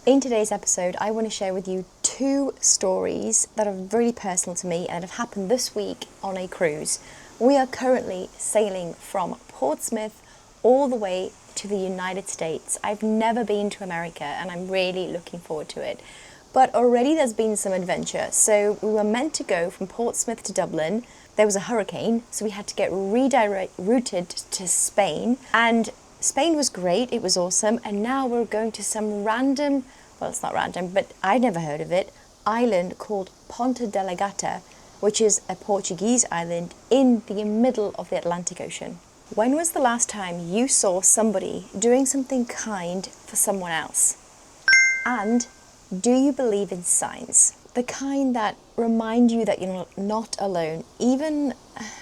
In today's episode, I want to share with you two stories that are really personal to me and have happened this week on a cruise. We are currently sailing from Portsmouth all the way to the United States. I've never been to America and I'm really looking forward to it. But already there's been some adventure. So we were meant to go from Portsmouth to Dublin. There was a hurricane, so we had to get routed to Spain. And Spain was great, it was awesome, and now we're going to some random, well, it's not random, but I'd never heard of it, island called Ponta Delgada, which is a Portuguese island in the middle of the Atlantic Ocean. When was the last time you saw somebody doing something kind for someone else? And do you believe in signs? The kind that remind you that you're not alone, even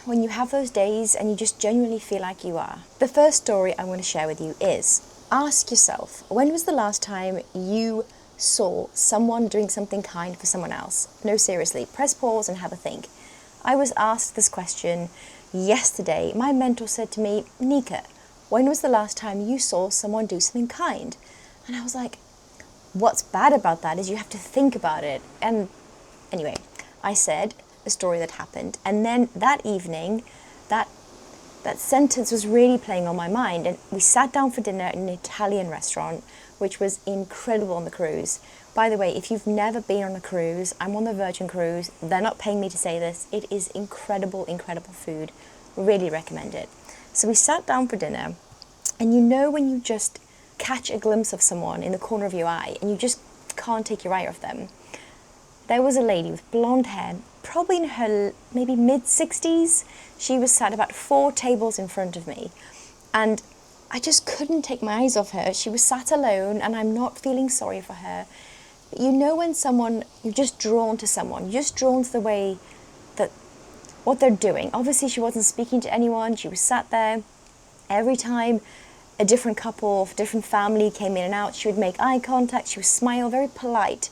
when you have those days and you just genuinely feel like you are. The first story I want to share with you is, ask yourself, when was the last time you saw someone doing something kind for someone else? No, seriously, press pause and have a think. I was asked this question yesterday. My mentor said to me, Nika, when was the last time you saw someone do something kind? And I was like, what's bad about that is you have to think about it. And anyway, I said a story that happened, and then that evening, that sentence was really playing on my mind, and we sat down for dinner in an Italian restaurant, which was incredible on the cruise. By the way, if you've never been on a cruise, I'm on the Virgin Cruise. They're not paying me to say this. It is incredible, incredible food. Really recommend it. So we sat down for dinner, and you know when you just catch a glimpse of someone in the corner of your eye and you just can't take your eye off them. There was a lady with blonde hair, probably in her maybe mid-60s. She was sat about 4 tables in front of me, and I just couldn't take my eyes off her. She was sat alone, and I'm not feeling sorry for her. But you know when you're just drawn to someone, you're just drawn to the way that what they're doing. Obviously she wasn't speaking to anyone, she was sat there. Every time a different couple, different family came in and out, she would make eye contact, she would smile, very polite.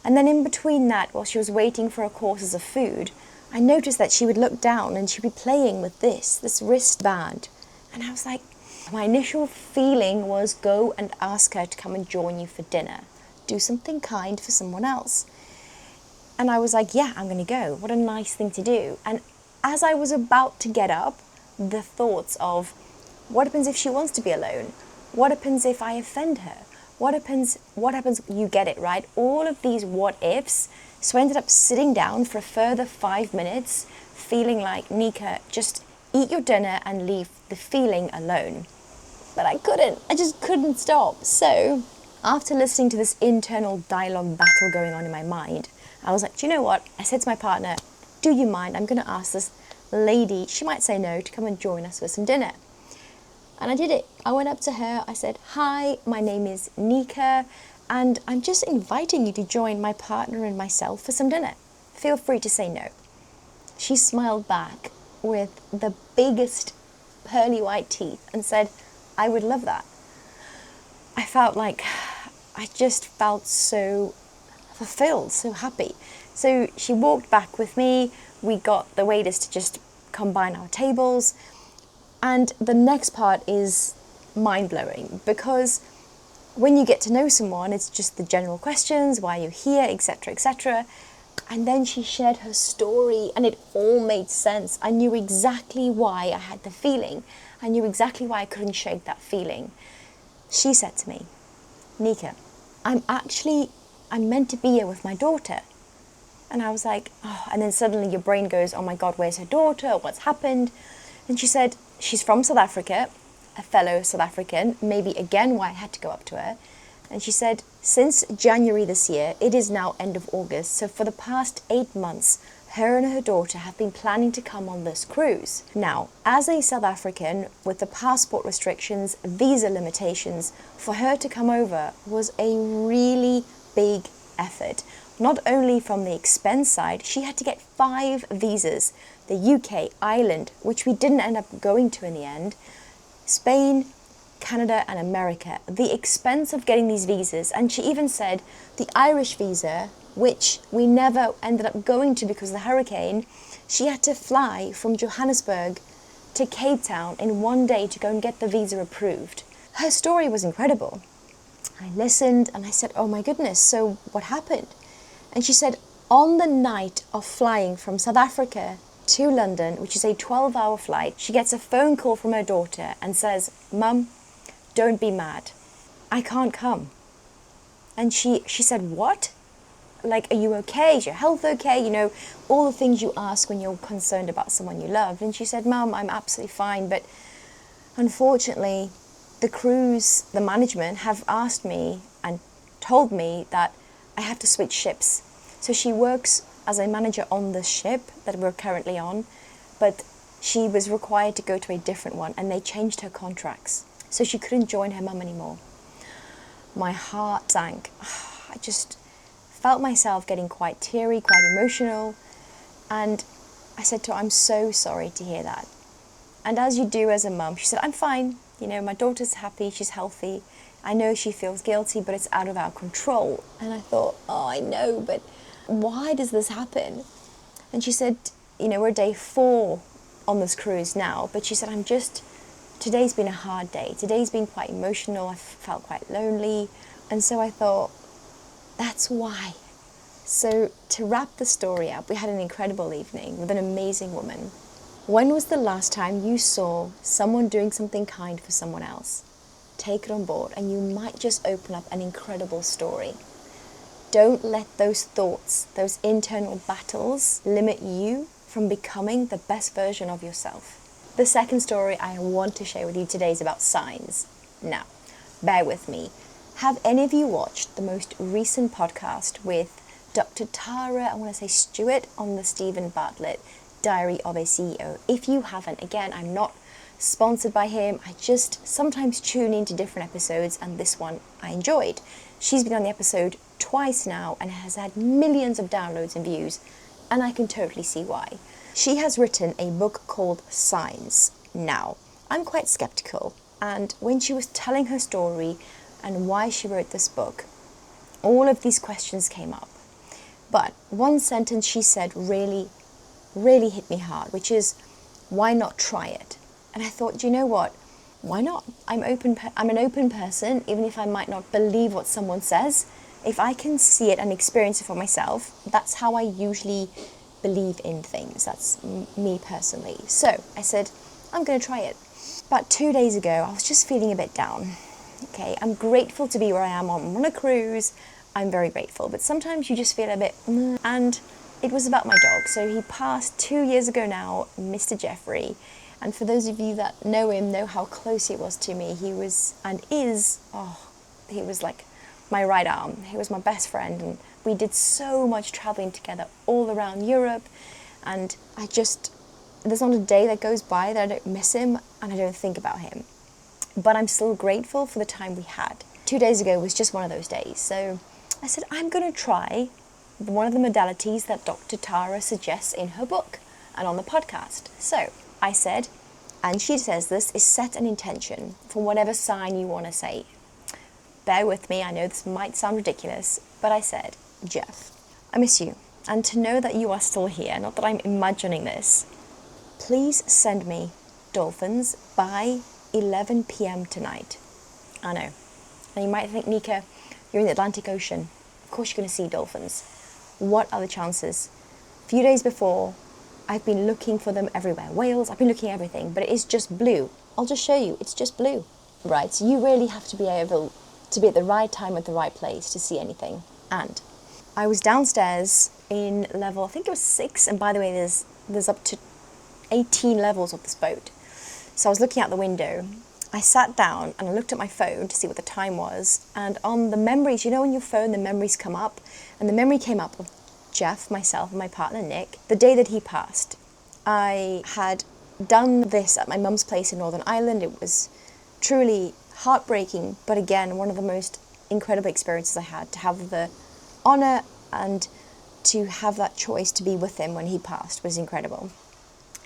And then in between that, while she was waiting for her courses of food, I noticed that she would look down and she'd be playing with this wristband. And I was like, my initial feeling was go and ask her to come and join you for dinner. Do something kind for someone else. And I was like, yeah, I'm going to go. What a nice thing to do. And as I was about to get up, the thoughts of, what happens if she wants to be alone? What happens if I offend her? What happens, you get it, right? All of these what ifs. So I ended up sitting down for a further 5 minutes, feeling like, Nika, just eat your dinner and leave the feeling alone. But I just couldn't stop. So after listening to this internal dialogue battle going on in my mind, I was like, do you know what? I said to my partner, do you mind? I'm going to ask this lady, she might say no, to come and join us for some dinner. And I did it. I went up to her, I said, hi, my name is Nika, and I'm just inviting you to join my partner and myself for some dinner. Feel free to say no. She smiled back with the biggest pearly white teeth and said, I would love that. I just felt so fulfilled, so happy. So she walked back with me, we got the waiters to just combine our tables. And the next part is mind-blowing, because when you get to know someone, it's just the general questions, why you're here, etc., etc. And then she shared her story, and it all made sense. I knew exactly why I had the feeling. I knew exactly why I couldn't shake that feeling. She said to me, Nika, I'm meant to be here with my daughter. And I was like, oh, and then suddenly your brain goes, oh my God, where's her daughter? What's happened? And she said, she's from South Africa, a fellow South African, maybe again why I had to go up to her. And she said, since January this year, it is now end of August, so for the past 8 months, her and her daughter have been planning to come on this cruise. Now, as a South African, with the passport restrictions, visa limitations, for her to come over was a really big effort. Not only from the expense side, she had to get 5 visas. The UK, Ireland, which we didn't end up going to in the end, Spain, Canada and America. The expense of getting these visas, and she even said the Irish visa, which we never ended up going to because of the hurricane, she had to fly from Johannesburg to Cape Town in one day to go and get the visa approved. Her story was incredible. I listened and I said, oh my goodness, so what happened? And she said, on the night of flying from South Africa to London, which is a 12-hour flight, she gets a phone call from her daughter and says, Mum, don't be mad. I can't come. And she said, what? Like, are you okay? Is your health okay? You know, all the things you ask when you're concerned about someone you love. And she said, Mum, I'm absolutely fine, but unfortunately, the cruise, the management have asked me and told me that I have to switch ships. So she works as a manager on the ship that we're currently on, but she was required to go to a different one and they changed her contracts. So she couldn't join her mum anymore. My heart sank. I just felt myself getting quite teary, quite emotional. And I said to her, I'm so sorry to hear that. And as you do as a mum, she said, I'm fine. You know, my daughter's happy, she's healthy. I know she feels guilty, but it's out of our control. And I thought, oh, I know, but why does this happen? And she said, you know, we're day 4 on this cruise now, but she said, today's been a hard day. Today's been quite emotional. I felt quite lonely. And so I thought, that's why. So to wrap the story up, we had an incredible evening with an amazing woman. When was the last time you saw someone doing something kind for someone else? Take it on board and you might just open up an incredible story. Don't let those thoughts, those internal battles, limit you from becoming the best version of yourself. The second story I want to share with you today is about signs. Now, bear with me. Have any of you watched the most recent podcast with Dr. Tara, I want to say Stewart, on the Stephen Bartlett Diary of a CEO? If you haven't, again, I'm not sponsored by him. I just sometimes tune into different episodes, and this one I enjoyed. She's been on the episode twice now and has had millions of downloads and views, and I can totally see why. She has written a book called Signs. Now, I'm quite skeptical, and when she was telling her story and why she wrote this book, all of these questions came up. But one sentence she said really hit me hard, which is, why not try it? And I thought, do you know what? Why not? I'm an open person, even if I might not believe what someone says. If I can see it and experience it for myself, that's how I usually believe in things. That's me personally. So I said, I'm going to try it. About 2 days ago, I was just feeling a bit down. Okay, I'm grateful to be where I am. I'm on a cruise. I'm very grateful. But sometimes you just feel a bit, and it was about my dog. So he passed 2 years ago now, Mr. Jeffrey. And for those of you that know him, know how close he was to me. He was and is, he was like my right arm. He was my best friend. And we did so much traveling together all around Europe. And there's not a day that goes by that I don't miss him and I don't think about him. But I'm still grateful for the time we had. 2 days ago was just one of those days. So I said, I'm going to try one of the modalities that Dr. Tara suggests in her book and on the podcast. So I said, and she says this, is set an intention for whatever sign you want to say. Bear with me, I know this might sound ridiculous, but I said, Geoff, I miss you. And to know that you are still here, not that I'm imagining this, please send me dolphins by 11 p.m. tonight. I know. And you might think, Nika, you're in the Atlantic Ocean. Of course you're going to see dolphins. What are the chances? A few days before, I've been looking for them everywhere. Whales, I've been looking at everything, but it is just blue. I'll just show you, it's just blue. Right, so you really have to be able to be at the right time at the right place to see anything. And I was downstairs in level, I think it was 6, and by the way, there's up to 18 levels of this boat. So I was looking out the window. I sat down and I looked at my phone to see what the time was, and on the memories, you know on your phone the memories come up, and the memory came up of Geoff, myself and my partner Nick, the day that he passed. I had done this at my mum's place in Northern Ireland. It was truly heartbreaking, but again, one of the most incredible experiences I had, to have the honour and to have that choice to be with him when he passed was incredible.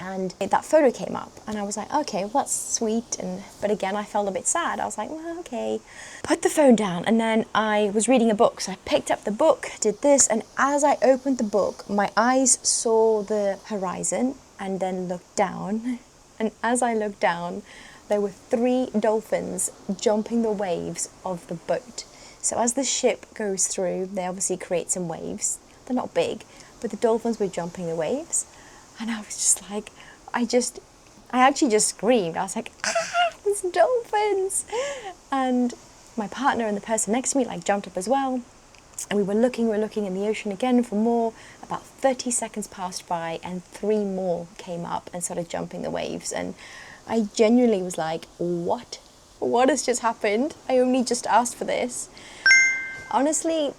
And that photo came up and I was like, okay, well, that's sweet. But again, I felt a bit sad. I was like, well, okay. Put the phone down, and then I was reading a book. So I picked up the book, did this, and as I opened the book, my eyes saw the horizon and then looked down. And as I looked down, there were 3 dolphins jumping the waves of the boat. So as the ship goes through, they obviously create some waves. They're not big, but the dolphins were jumping the waves. And I was just like, I actually just screamed. I was like, ah, there's dolphins. And my partner and the person next to me like jumped up as well. And we were looking in the ocean again for more. About 30 seconds passed by and 3 more came up and started jumping the waves. And I genuinely was like, what? What has just happened? I only just asked for this. Honestly,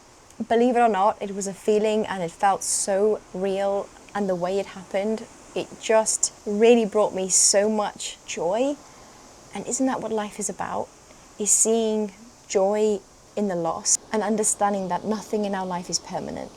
believe it or not, it was a feeling and it felt so real. And the way it happened, it just really brought me so much joy. And isn't that what life is about? Is seeing joy in the loss and understanding that nothing in our life is permanent.